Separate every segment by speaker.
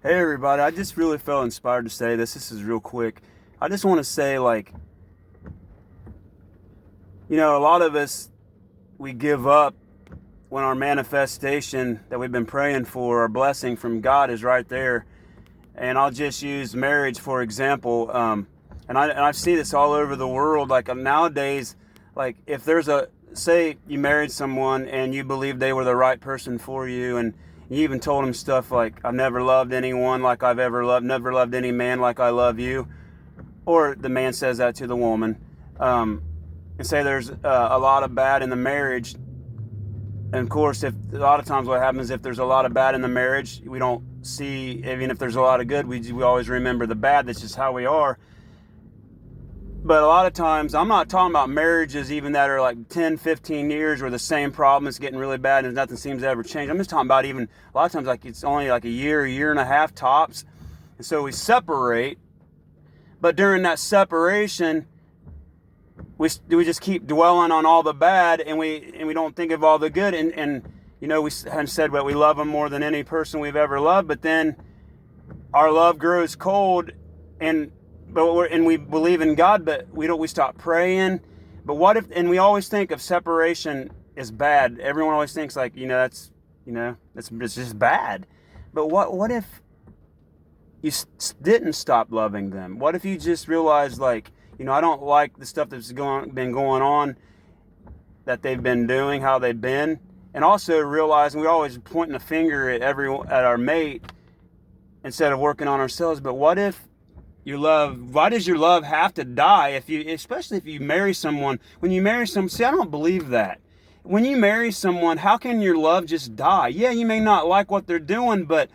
Speaker 1: Hey everybody, I just really felt inspired to say this. This is real quick. I just want to say, a lot of us, we give up when our manifestation that we've been praying for, our blessing from God is right there. And I'll just use marriage for example. And I see this all over the world. Nowadays, if there's say you married someone and you believe they were the right person for you, and you even told them stuff like, I've never loved anyone like I've ever loved, never loved any man like I love you. Or the man says that to the woman. And say there's a lot of bad in the marriage. And of course, if a lot of times what happens, if there's a lot of bad in the marriage, we don't see, even if there's a lot of good, we always remember the bad. That's just how we are. But a lot of times, I'm not talking about marriages even that are like 10, 15 years where the same problem is getting really bad and nothing seems to ever change. I'm just talking about even a lot of times like it's only like a year and a half tops. And so we separate. But during that separation, we just keep dwelling on all the bad, and we don't think of all the good. And we have said what we love them more than any person we've ever loved. But then our love grows cold, and we believe in God, but we stop praying. But what if, and we always think of separation as bad. Everyone always thinks that's it's just bad. But what if you didn't stop loving them? What if you just realized I don't like the stuff that's been going on, that they've been doing, how they've been, and also realizing we always pointing a finger at our mate instead of working on ourselves. But what if why does your love have to die especially if you marry someone? When you marry someone, see, I don't believe that. When you marry someone, how can your love just die? Yeah, you may not like what they're doing, but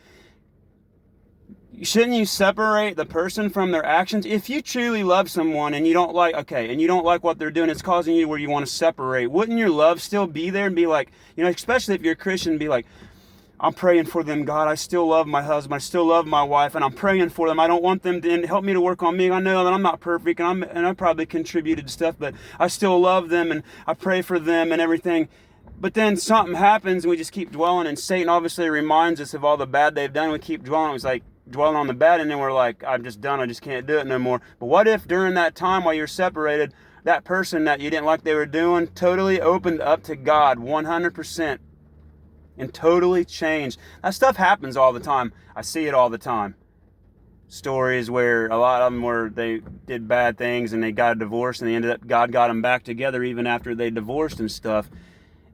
Speaker 1: shouldn't you separate the person from their actions? If you truly love someone and you don't like what they're doing, it's causing you where you want to separate. Wouldn't your love still be there and be especially if you're a Christian, be like, I'm praying for them, God. I still love my husband. I still love my wife, and I'm praying for them. I don't want them to help me to work on me. I know that I'm not perfect, and I probably contributed to stuff, but I still love them, and I pray for them and everything. But then something happens, and we just keep dwelling, and Satan obviously reminds us of all the bad they've done. We keep dwelling. It's like dwelling on the bad, and then we're like, I'm just done. I just can't do it no more. But what if during that time while you're separated, that person that you didn't like they were doing totally opened up to God 100%? And totally changed. That stuff happens all the time. I see it all the time. Stories where a lot of them where they did bad things and they got a divorce, and God got them back together even after they divorced and stuff,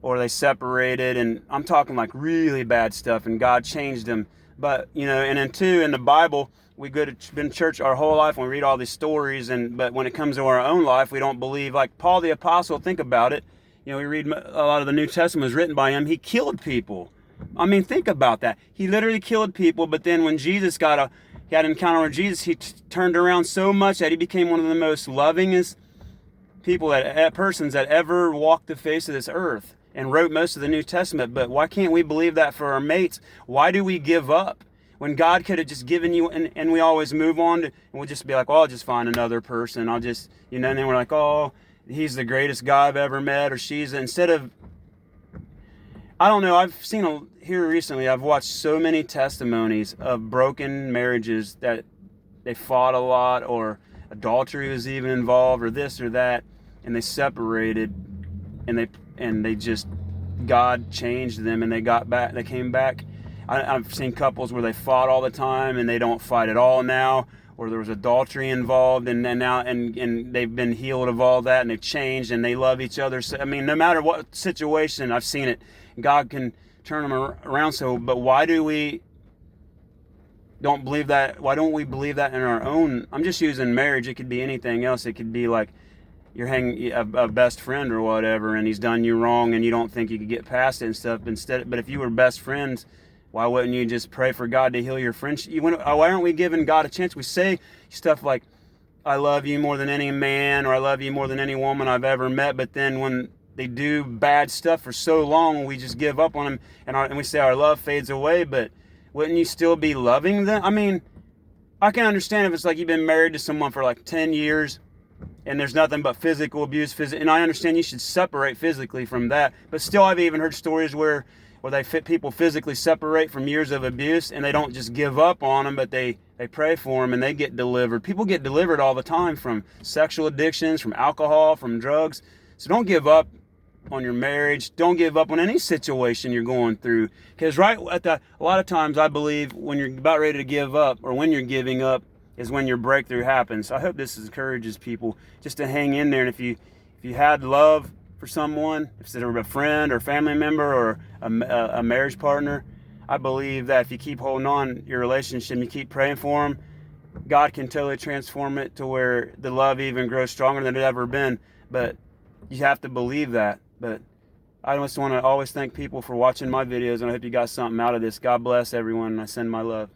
Speaker 1: or they separated. And I'm talking like really bad stuff, and God changed them. But and then too, in the Bible, we been to church our whole life and we read all these stories, but when it comes to our own life, we don't believe. Like Paul the Apostle, think about it. We read a lot of the New Testament was written by him. He killed people. I mean, think about that. He literally killed people, but then when he had an encounter with Jesus, he turned around so much that he became one of the most lovingest persons that ever walked the face of this earth, and wrote most of the New Testament. But why can't we believe that for our mates? Why do we give up when God could have just given you, and we always move on and we'll just be like, well, I'll just find another person. I'll just, and then we're like, oh, he's the greatest guy I've ever met, or instead of, I don't know, I've seen here recently, I've watched so many testimonies of broken marriages that they fought a lot, or adultery was even involved, or this or that, and they separated, and they just, God changed them, and they came back. I've seen couples where they fought all the time and they don't fight at all now, or there was adultery involved, and then now and they've been healed of all that, and they've changed, and they love each other. So, I mean, no matter what situation, I've seen it. God can turn them around. So, but why do we don't believe that? Why don't we believe that in our own? I'm just using marriage. It could be anything else. It could be like you're hanging a best friend or whatever, and he's done you wrong, and you don't think you could get past it and stuff. But if you were best friends, why wouldn't you just pray for God to heal your friendship? Why aren't we giving God a chance? We say stuff like, I love you more than any man, or I love you more than any woman I've ever met. But then when they do bad stuff for so long, we just give up on them, and we say our love fades away. But wouldn't you still be loving them? I mean, I can understand if it's like you've been married to someone for like 10 years and there's nothing but physical abuse, and I understand you should separate physically from that. But still, I've even heard stories where or people physically separate from years of abuse, and they don't just give up on them, but they pray for them and they get delivered. People get delivered all the time from sexual addictions, from alcohol, from drugs. So don't give up on your marriage. Don't give up on any situation you're going through, because a lot of times I believe when you're about ready to give up, or when you're giving up, is when your breakthrough happens. So I hope this encourages people just to hang in there. And if you had love for someone, if it's a friend or family member or a marriage partner, I believe that if you keep holding on your relationship, you keep praying for them, God can totally transform it to where the love even grows stronger than it ever been. But you have to believe that. But I just want to always thank people for watching my videos, and I hope you got something out of this. God bless everyone, and I send my love.